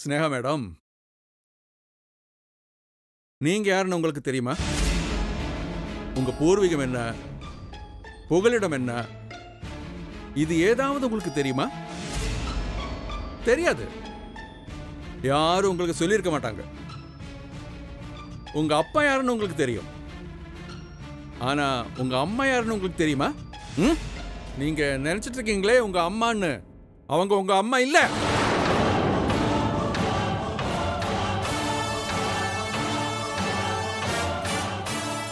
Sneha madam, நீங்க யாருன்னு உங்களுக்கு தெரியுமா? உங்க பூர்வீகம் என்ன, புகலிடம் என்ன, இது ஏதாவது உங்களுக்கு தெரியுமா? தெரியாது. யாரும் உங்களுக்கு சொல்லியிருக்க மாட்டாங்க. உங்க அப்பா யாருன்னு உங்களுக்கு தெரியும், ஆனா உங்க அம்மா யாருன்னு உங்களுக்கு தெரியுமா? நீங்க நினைச்சிட்டு இருக்கீங்களே உங்க அம்மான்னு, அவங்க உங்க அம்மா இல்ல.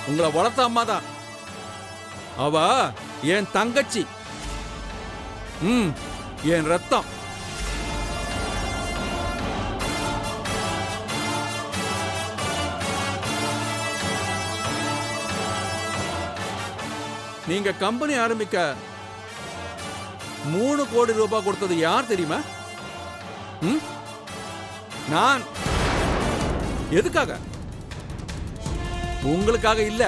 உங்களை வளர்த்த அம்மா தான். அவ என் தங்கச்சி, என் ரத்தம். நீங்க கம்பெனி ஆரம்பிக்க 3 கோடி ரூபாய் கொடுத்தது யார் தெரியுமா? நான். எதுக்காக? உங்களுக்காக இல்ல,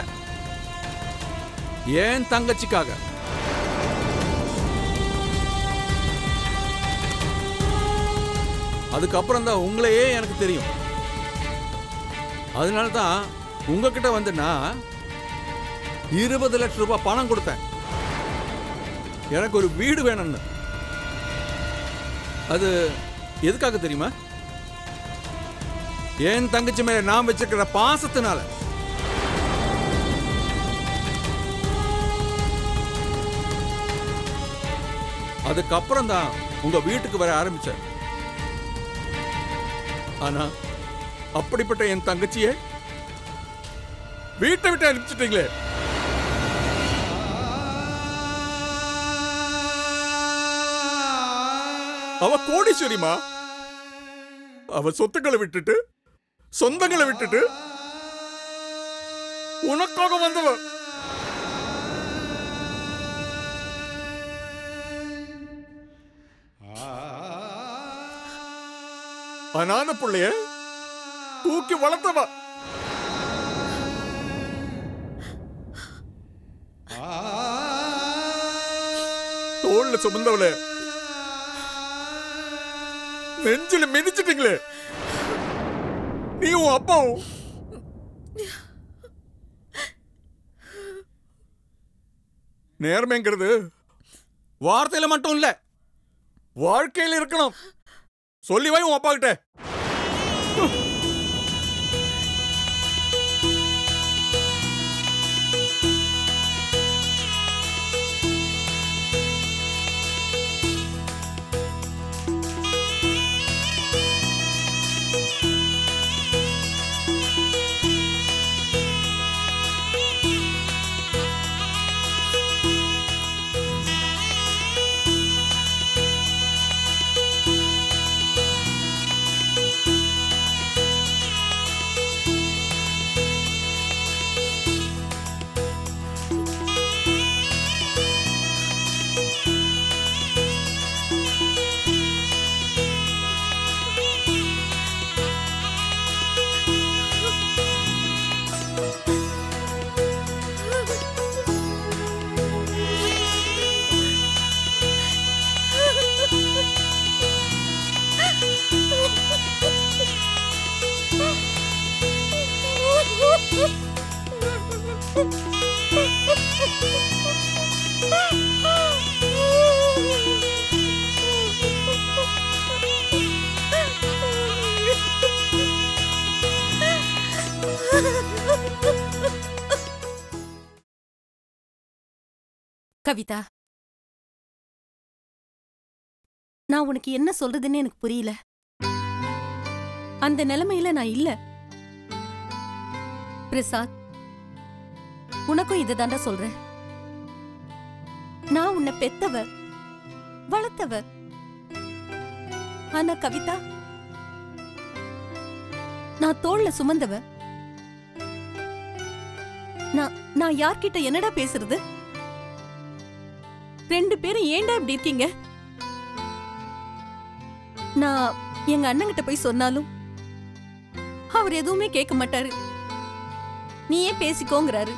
ஏன் தங்கச்சிக்காக. அதுக்கப்புறம் தான் உங்களையே எனக்கு தெரியும். அதனால தான் உங்ககிட்ட வந்து நான் 20 லட்சம் ரூபாய் பணம் கொடுத்தேன், எனக்கு ஒரு வீடு வேணும்னு. அது எதுக்காக தெரியுமா? என் தங்கச்சி மேல நான் வச்சிருக்கிற பாசத்தினால. அதுக்கப்புறம் தான் உங்க வீட்டுக்கு வர ஆரம்பிச்சேன். ஆனா அப்படிப்பட்ட என் தங்கச்சியை வீட்டை விட்டு அனுப்பிச்சிட்டீங்களே. அவ கோடீஸ்வரிமா. அவ சொத்துக்களை விட்டுட்டு, சொந்தங்களை விட்டுட்டு உனக்காக வந்தவ. அனாத பிள்ளைய தூக்கி வளர்த்தவ. தோல்ல சுமந்தவளே நெஞ்சில மிதிச்சிட்டீங்களே நீ உன் அப்பாவும். நேர்மைங்கிறது வார்த்தையில மட்டும் இல்ல, வாழ்க்கையில இருக்கணும். சொல்லி வை உன் அப்பா கிட்ட. கவிதா, நான் உனக்கு என்ன சொல்றதுன்னு எனக்கு புரியல. அந்த நிலைமையில நான் இல்ல. பிரசாத், உனக்கும் இதுதாண்டா சொல்றேன். நான் உன்னை பெத்தவ, வளர்த்தவ. ஆனா கவிதா, நான் தோள்ல சுமந்தவ. நான் யார்கிட்ட என்னடா பேசுறது? 2 பேரும் ஏன்டா இப்படி இருக்கீங்க? நான் எங்க அண்ணங்கிட்ட போய் சொன்னாலும் அவர் எதுவுமே கேட்க மாட்டாரு. நீயே பேசிக்கோங்கிறாரு.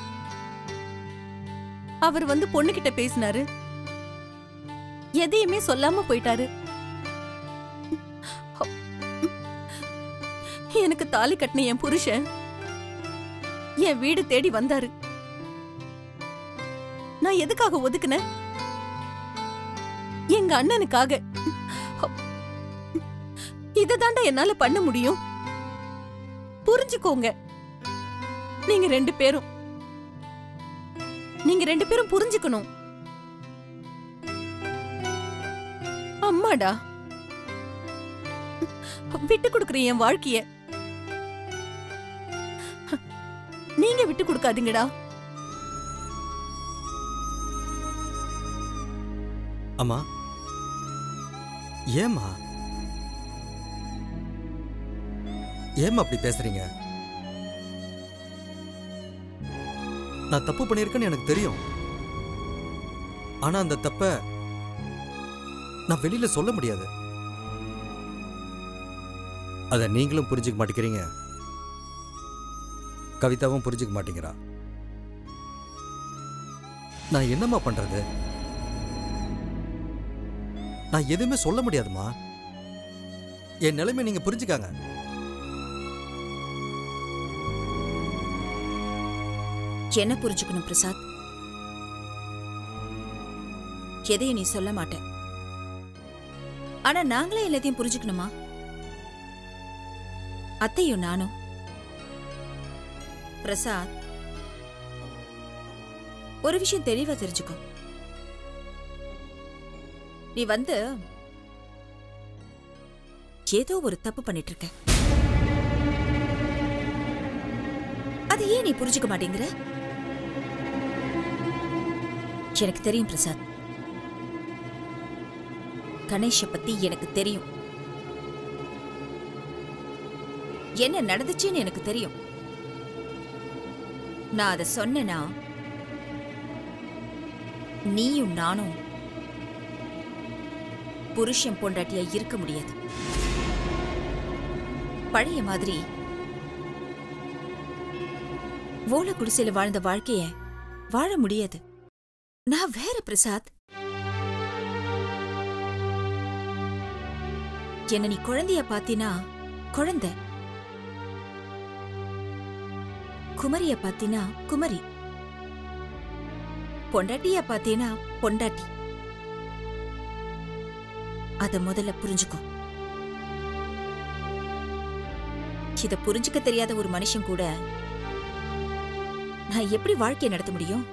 அவர் வந்து பொண்ணுகிட்ட பேசினாரு, எதையுமே சொல்லாம போயிட்டாரு. எனக்கு தாலி கட்டின என் புருஷன் என் வீடு தேடி வந்தாரு. நான் எதுக்காக ஒதுக்குனேன்? எங்க அண்ணனுக்காக. இததாண்டா என்னால பண்ண முடியும். புரிஞ்சுக்கோங்க. நீங்க ரெண்டு பேரும் புரிஞ்சுக்கணும். அம்மாடா, விட்டு கொடுக்குற என் வாழ்க்கைய நீங்க விட்டு கொடுக்காதீங்கடா. அம்மா, ஏம்மா அப்படி பேசுறீங்க? நான் தப்பு பண்ணியிருக்கேன்னு எனக்கு தெரியும். ஆனா அந்த தப்ப நான் வெளியில சொல்ல முடியாது. அத நீங்களும் புரிஞ்சுக்க மாட்டேங்கிறீங்க, கவிதாவும் புரிஞ்சுக்க மாட்டேங்கிறா. நான் என்னம்மா பண்றது? நான் எதுவுமே சொல்ல முடியாதுமா. என் நிலைமை நீங்க புரிஞ்சுக்காங்க. என்ன புரிஞ்சுக்கணும் பிரசாத்? எதையும் நீ சொல்ல மாட்ட. ஆனா நாங்களே எல்லாத்தையும் புரிஞ்சுக்கணுமா? அத்தையும் நானும். பிரசாத், ஒரு விஷயம் தெளிவா தெரிஞ்சுக்கோ. நீ ஏதோ ஒரு தப்பு பண்ணிட்டு இருக்க. அது ஏன் நீ புரிஞ்சுக்க மாட்டேங்கிற? எனக்கு தெரியும் பிரசாத். கணேஷ பத்தி எனக்கு தெரியும். என்ன நடந்துச்சுன்னு எனக்கு தெரியும். நான் அதை சொன்னேனா நீயும் நானும் புருஷன் பொண்டாட்டியா இருக்க முடியாது. பழைய மாதிரி ஓலை குடிசையில வாழ்ந்த வாழ்க்கைய வாழ முடியாது. நான் வேற பிரசாத். என்ன நீ குழந்தைய பாத்தினா குழந்தை, குமரிய பாத்தினா குமரி, பொண்டாட்டிய பாத்தீனா பொண்டாட்டி. அத முதல்ல புரிஞ்சுக்கோ. இத புரிஞ்சுக்க தெரியாத ஒரு மனுஷன் கூட நான் எப்படி வாழ்க்கையை நடத்த முடியும்?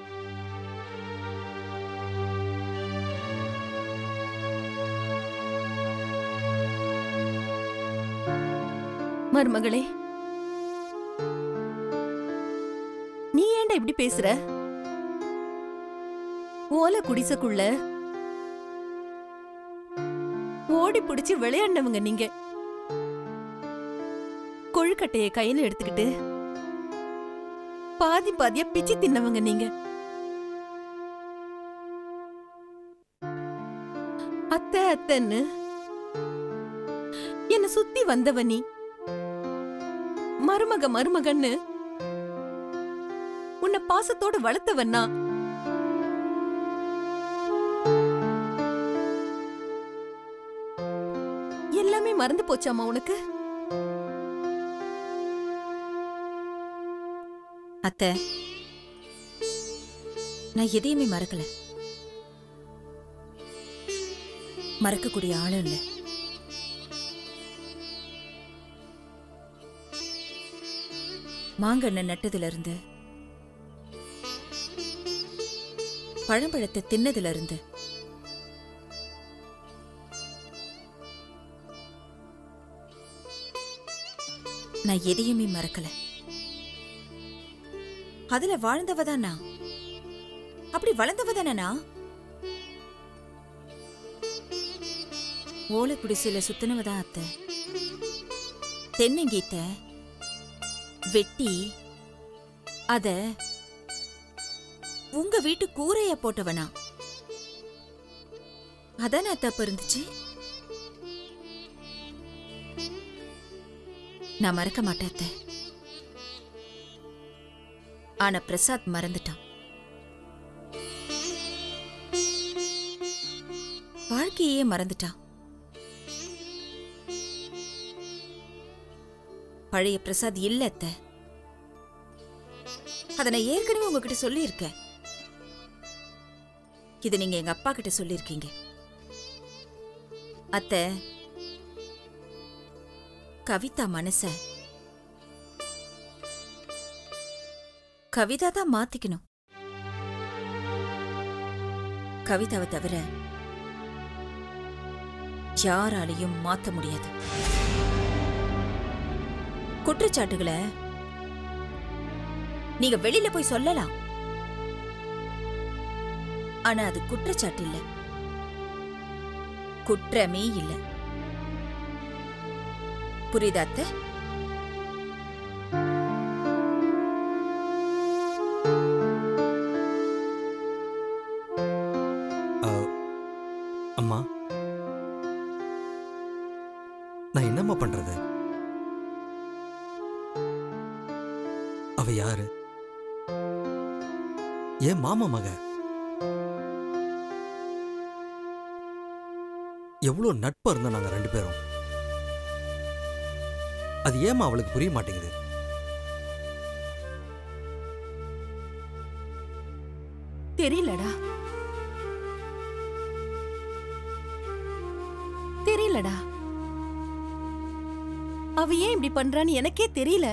மருமகளே, நீ ஏன்டா இப்படி பேசுற? ஓலை குடிசைக்குள்ள ஓடி பிடிச்சு விளையாடினவங்க நீங்க. கொழுக்கட்டைய கையில எடுத்துக்கிட்டு பாதி பாதியா பிச்சு தின்னவங்க நீங்க. அத்தை அத்தைன்னு என்ன சுத்தி வந்தவ நீ. மருமகன்னு உன்னை பாசத்தோட வளர்த்தவன்னா. எல்லாமே மறந்து போச்சாமா உனக்கு? அத்தை, நான் எதையுமே மறக்கல. மறக்கக்கூடிய ஆளும் இல்ல. மாங்கண்ண நட்டதுல இருந்து, பழம்பழத்தை தின்னதுல இருந்து, நான் எதையுமே மறக்கல. அதுல வாழ்ந்தவதானா? அப்படி வளர்ந்தவதானா? ஓலை குடிசையில சுத்தினவதான் அத்தை. தென்னங்கீத்த வெட்டி அத உங்க வீட்டு கூரைய போட்டவனா? அதான தப்பு இருந்துச்சு. நான் மறக்க மாட்டேன் அத்தை. ஆனா பிரசாத் மறந்துட்டான். வாழ்க்கையே மறந்துட்டான். பழைய பிரசாத் இல்ல அத்தை. அத நான் ஏற்கனவே உங்ககிட்ட சொல்லியிருக்கேன். இது நீங்க எங்க அப்பா கிட்ட சொல்லியிருக்கீங்க. அத்தை, கவிதா மனச கவிதா தான் மாத்திக்கணும். கவிதாவை தவிர யாராலையும் மாத்த முடியாது. குற்றச்சாட்டுகளை நீங்க வெளியில போய் சொல்லலாம், ஆனா அது குற்றச்சாட்டு இல்ல, குற்றமே இல்ல. புரியுதா அத்தை? அம்மா, நான் என்னம்மா பண்றது? அவ யாரு? ஏன் மாமா மக. எவ்வளவு நட்பா இருந்தோம் நாங்க 2 பேரும். அது ஏமா அவளுக்கு புரிய மாட்டேங்குது? தெரியலடா, தெரியலடா. அவ ஏன் இப்படி பண்றான்னு எனக்கே தெரியல.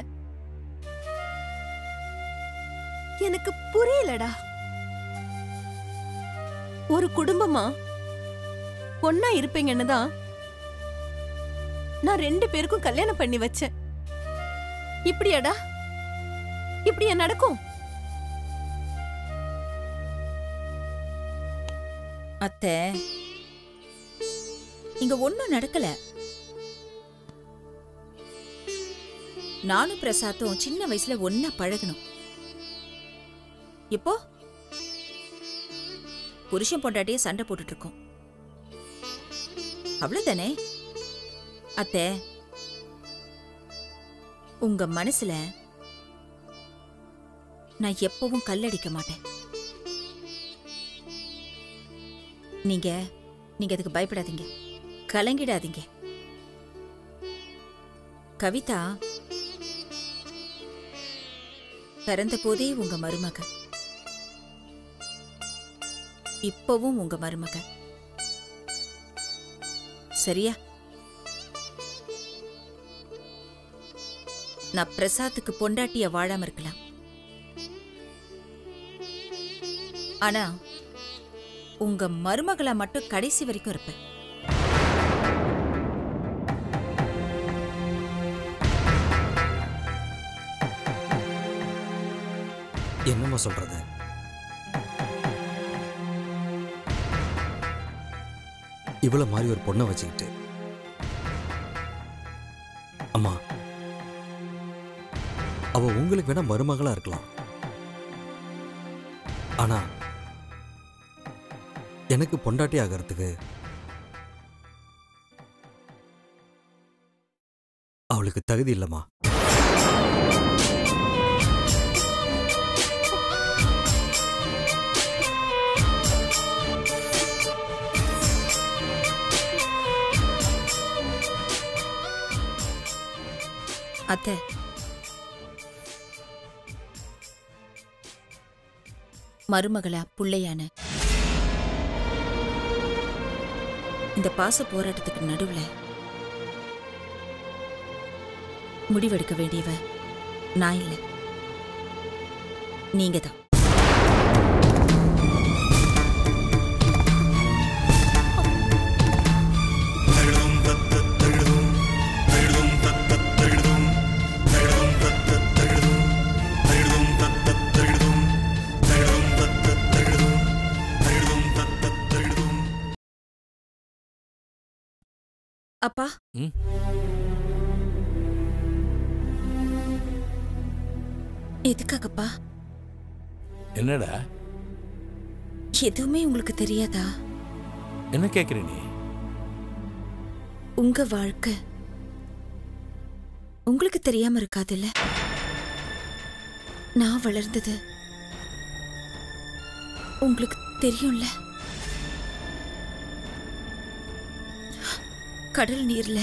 எனக்கு புரியலடா. ஒரு குடும்பமா ஒன்னா இருப்பீங்கன்னு தான் நான் 2 பேருக்கும் கல்யாணம் பண்ணி வச்சேன். இப்படியாடா? இப்படியா நடக்கும்? அத்தை, இங்க ஒண்ணும் நடக்கல. நானும் பிரசாத்தும் சின்ன வயசுல ஒன்னா பழகணும். இப்போ புருஷன் பொண்டாட்டியே சண்டை போட்டுட்டு இருக்கோம். அவ்வளவுதானே அத்தை? உங்க மனசுல நான் எப்பவும் கல்லடிக்க மாட்டேன். நீங்க அதுக்கு பயப்படாதீங்க, கலங்கிடாதீங்க. கவிதா பிறந்த போதே உங்க மருமக, இப்பவும் உங்க மருமக. சரியா? நான் பிரசாத்துக்கு பொண்டாட்டிய வாழாம இருக்கலாம், ஆனா உங்க மருமகளை மட்டும் கடைசி வரைக்கும் இருப்பேன். என்னம்மா சொல்றது? இவ்வளவு மாதிரி ஒரு பொண்ணை வச்சுக்கிட்டு. அம்மா, அவ உங்களுக்கு வேணா மருமகளா இருக்கலாம், ஆனா எனக்கு பொண்டாட்டி ஆகிறதுக்கு அவளுக்கு தகுதி இல்லம்மா. அத்தை, மருமகளா புள்ளையான இந்த பாச போராட்டத்துக்கு நடுவுல முடிவெடுக்க வேண்டியவ நான் இல்லை, நீங்க தான். அப்பா, எதுக்காகப்பா? என்னடா? எதுவுமே உங்களுக்கு தெரியாதா? என்ன கேக்குற நீ? உங்க வாழ்க்கை உங்களுக்கு தெரியாம இருக்காதுல்ல? நான் வளர்ந்தது உங்களுக்கு தெரியும்ல? கடல் நீர்ல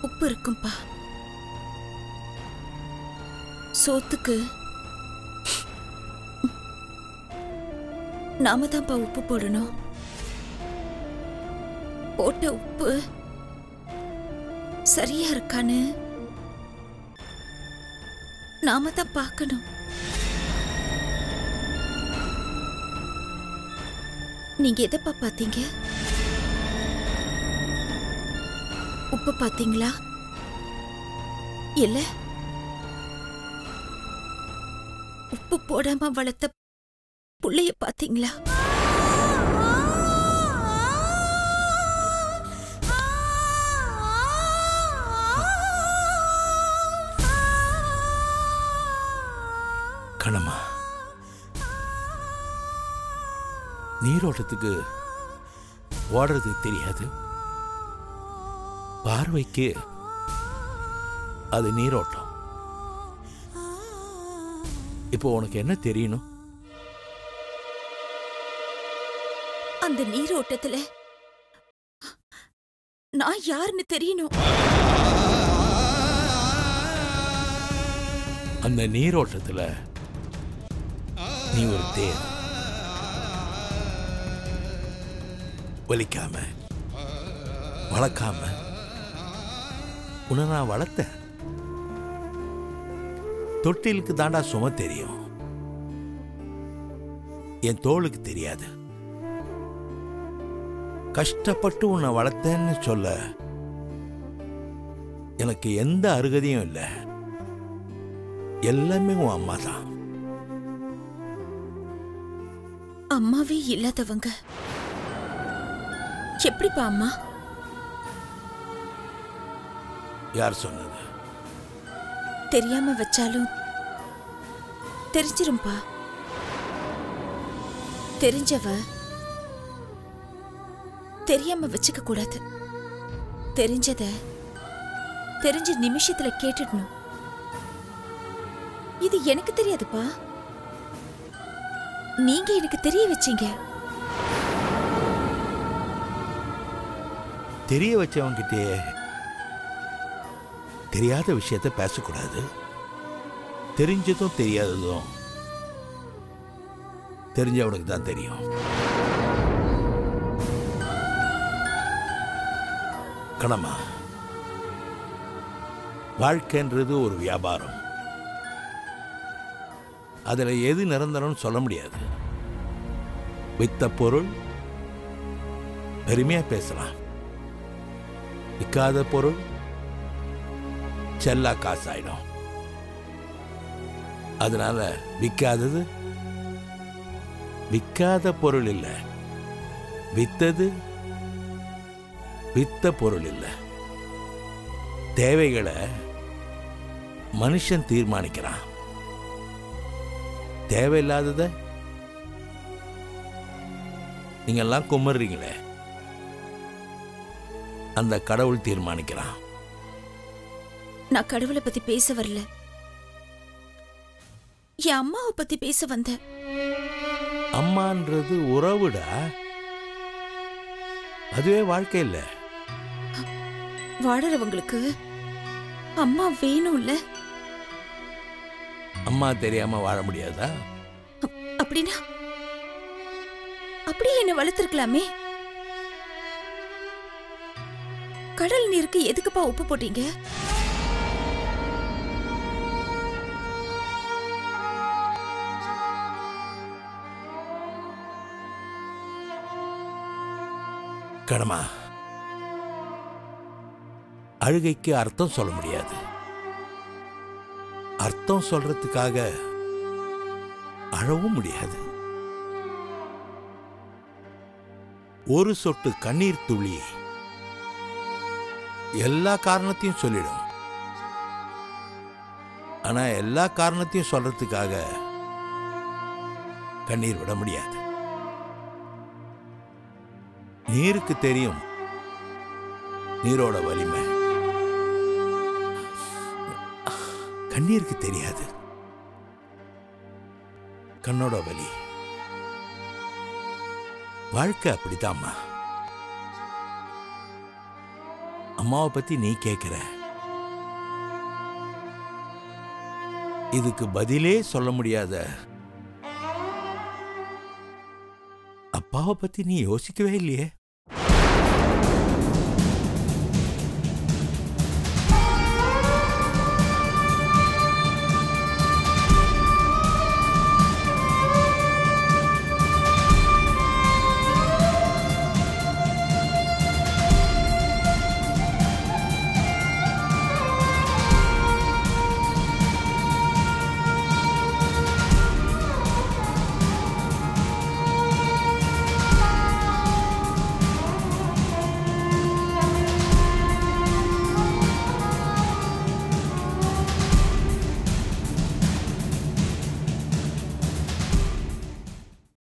உப்பு இருக்கும்பா, சோத்துக்கு நாம தான்ப்பா உப்பு போடணும். போட்ட உப்பு சரியா இருக்கான்னு நாம தான் பார்க்கணும். நீங்க எதப்பா பாத்தீங்க? உப்பு பாத்தீங்களா? இல்ல உப்பு போடாம வளர்த்த புள்ளைய பாத்தீங்களா? கணமா, நீரோட்டத்துக்கு ஓடுறது தெரியாது, பார்வைக்கு அது நீரோட்டம். இப்போ உனக்கு என்ன தெரியணும்? அந்த நீரோட்டத்துல நான் யாருன்னு தெரியணும். அந்த நீரோட்டத்துல நீ ஒரு தேர். வலிக்காம வளர்க்காம உன்னை நான் வளர்த்தேன். தொட்டிலுக்கு தாண்டா சும தெரியும், என் தோளுக்கு தெரியாது. கஷ்டப்பட்டு உன்னை வளர்த்தேன்னு சொல்ல எனக்கு எந்த அருகதையும் இல்லை. எல்லாமே உன் அம்மா தான். அம்மாவே இல்லாதவங்க எப்படிப்பா அம்மா? யார் சொன்னது? தெரியாம வச்சாலும் தெரிஞ்சிரும்பா. தெரிஞ்சவ தெரியாம வச்சுக்க கூடாது. தெரிஞ்சத தெரிஞ்ச நிமிஷத்துல கேட்டுடணும். இது எனக்கு தெரியாதுப்பா, நீங்க எனக்கு தெரிய வச்சீங்க. தெரிய வச்சவங்கிட்டே தெரியாத விஷயத்த பேசக்கூடாது. தெரிஞ்சதும் தெரியாததும் தெரிஞ்சவனுக்கு தான் தெரியும். கணமா, வாழ்க்கைன்றது ஒரு வியாபாரம். அதுல எது நிரந்தரம்னு சொல்ல முடியாது. வித்த பொருள் பெருமையா பேசலாம், விற்காத பொருள் செல்லா காசாயிடும். அதனால விற்காதது விற்காத பொருள் இல்லை, வித்தது வித்த பொருள் இல்லை. தேவைகளை மனுஷன் தீர்மானிக்கிறான், தேவையில்லாதத நீங்கெல்லாம் குமர்றீங்களே, அந்த கடவுள் தீர்மானிக்கிறான். நான் கடவுளை பத்தி பேச வரல, என் அம்மாவை பத்தி பேச வந்த. அம்மான்றது உறவுடா, அதுவே வாழ்க்கை இல்ல. வாழறவங்களுக்கு அம்மா வேணும்ல. அம்மா தெரியாம வாழ முடியாதா? அப்படின்னா அப்படியே என்ன வளர்த்திருக்கலாமே. கடல் நீருக்கு எதுக்குப்பா உப்பு போட்டீங்க? கடமா, அழுகைக்கு அர்த்தம் சொல்ல முடியாது. அர்த்தம் சொல்றதுக்காக அழவும் முடியாது. ஒரு சொட்டு கண்ணீர் துளி எல்லா காரணத்தையும் சொல்லிடும். ஆனா எல்லா காரணத்தையும் சொல்றதுக்காக கண்ணீர் விட முடியாது. நீருக்கு தெரியும் நீரோட வலிமை, கண்ணீருக்கு தெரியாது கண்ணோட வலி. வாழ்க்கை அப்படித்தாம்மா. அம்மாவை பத்தி நீ கேட்கிற, இதுக்கு பதிலே சொல்ல முடியாத அப்பாவை பத்தி நீ யோசிக்கவே இல்லையே?